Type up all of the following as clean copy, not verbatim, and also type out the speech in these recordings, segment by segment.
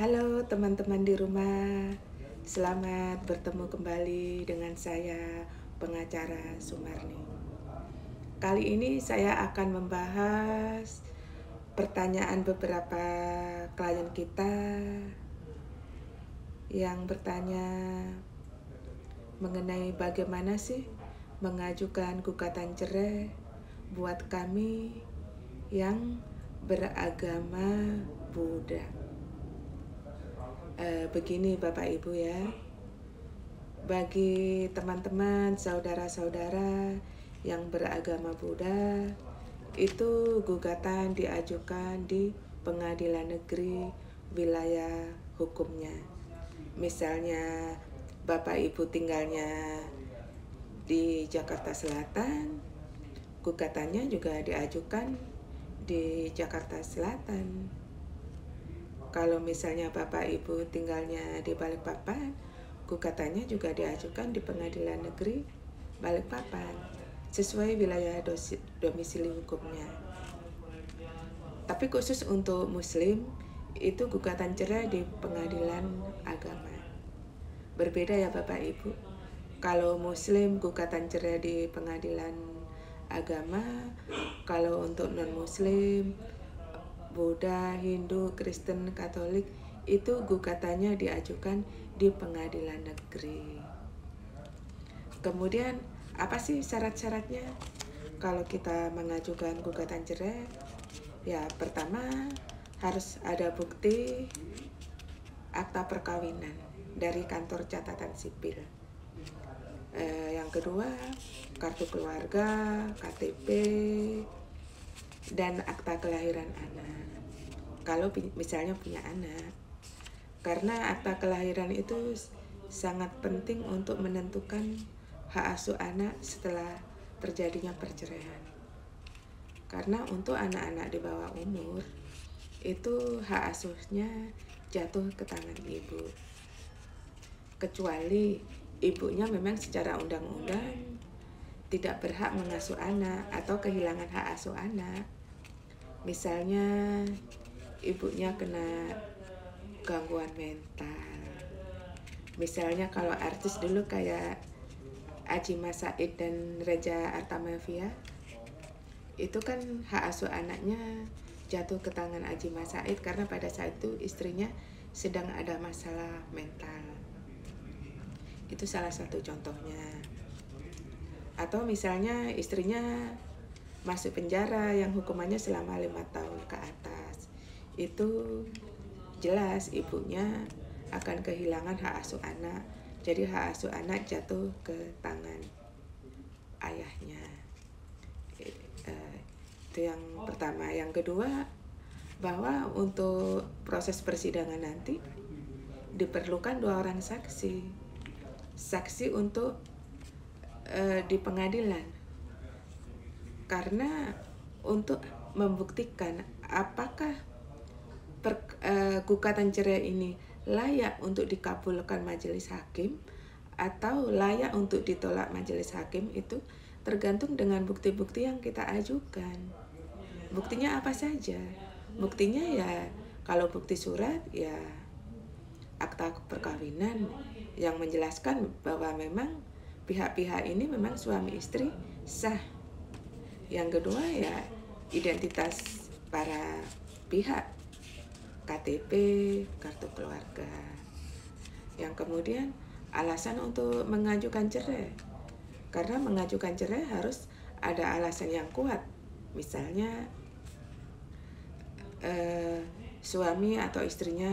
Halo teman-teman di rumah, selamat bertemu kembali dengan saya, pengacara Sumarni. Kali ini saya akan membahas pertanyaan beberapa klien kita yang bertanya mengenai bagaimana sih mengajukan gugatan cerai buat kami yang beragama Buddha. Begini Bapak Ibu ya, bagi teman-teman saudara-saudara yang beragama Buddha, itu gugatan diajukan di pengadilan negeri wilayah hukumnya. Misalnya Bapak Ibu tinggalnya di Jakarta Selatan, gugatannya juga diajukan di Jakarta Selatan. Kalau misalnya Bapak Ibu tinggalnya di Balikpapan, gugatannya juga diajukan di Pengadilan Negeri Balikpapan sesuai wilayah domisili hukumnya. Tapi khusus untuk Muslim, itu gugatan cerai di pengadilan agama. Berbeda ya Bapak Ibu. Kalau Muslim gugatan cerai di pengadilan agama, kalau untuk non-Muslim, Buddha, Hindu, Kristen, Katolik, itu gugatannya diajukan di pengadilan negeri. Kemudian apa sih syarat-syaratnya kalau kita mengajukan gugatan cerai? Ya, pertama harus ada bukti akta perkawinan dari kantor catatan sipil. Yang kedua, kartu keluarga, KTP, dan akta kelahiran anak. Kalau misalnya punya anak, karena akta kelahiran itu sangat penting untuk menentukan hak asuh anak setelah terjadinya perceraian. Karena untuk anak-anak di bawah umur, itu hak asuhnya jatuh ke tangan ibu. Kecuali ibunya memang secara undang-undang tidak berhak mengasuh anak atau kehilangan hak asuh anak. Misalnya ibunya kena gangguan mental. Misalnya kalau artis dulu kayak Adjie Massaid dan Reza Artamevia, itu kan hak asuh anaknya jatuh ke tangan Adjie Massaid karena pada saat itu istrinya sedang ada masalah mental. Itu salah satu contohnya. Atau misalnya istrinya masuk penjara yang hukumannya selama 5 tahun ke atas, itu jelas ibunya akan kehilangan hak asuh anak. Jadi hak asuh anak jatuh ke tangan ayahnya. Itu yang pertama. Yang kedua, bahwa untuk proses persidangan nanti diperlukan 2 orang saksi untuk di pengadilan. Karena untuk membuktikan apakah gugatan cerai ini layak untuk dikabulkan majelis hakim atau layak untuk ditolak majelis hakim, itu tergantung dengan bukti-bukti yang kita ajukan. Buktinya apa saja? Buktinya ya kalau bukti surat ya akta perkawinan yang menjelaskan bahwa memang pihak-pihak ini memang suami istri sah. Yang kedua ya identitas para pihak, KTP, kartu keluarga. Yang kemudian alasan untuk mengajukan cerai. Karena mengajukan cerai harus ada alasan yang kuat. Misalnya suami atau istrinya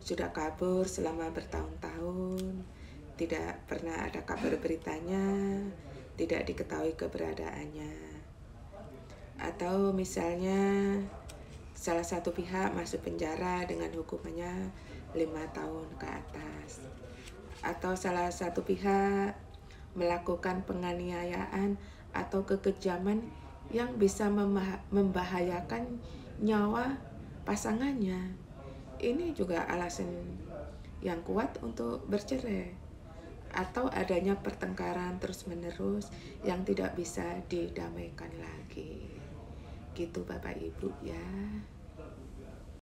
sudah kabur selama bertahun-tahun, tidak pernah ada kabar beritanya, tidak diketahui keberadaannya. Atau misalnya salah satu pihak masuk penjara dengan hukumannya 5 tahun ke atas. Atau salah satu pihak melakukan penganiayaan atau kekejaman yang bisa membahayakan nyawa pasangannya. Ini juga alasan yang kuat untuk bercerai. Atau adanya pertengkaran terus-menerus yang tidak bisa didamaikan lagi. Gitu Bapak Ibu ya.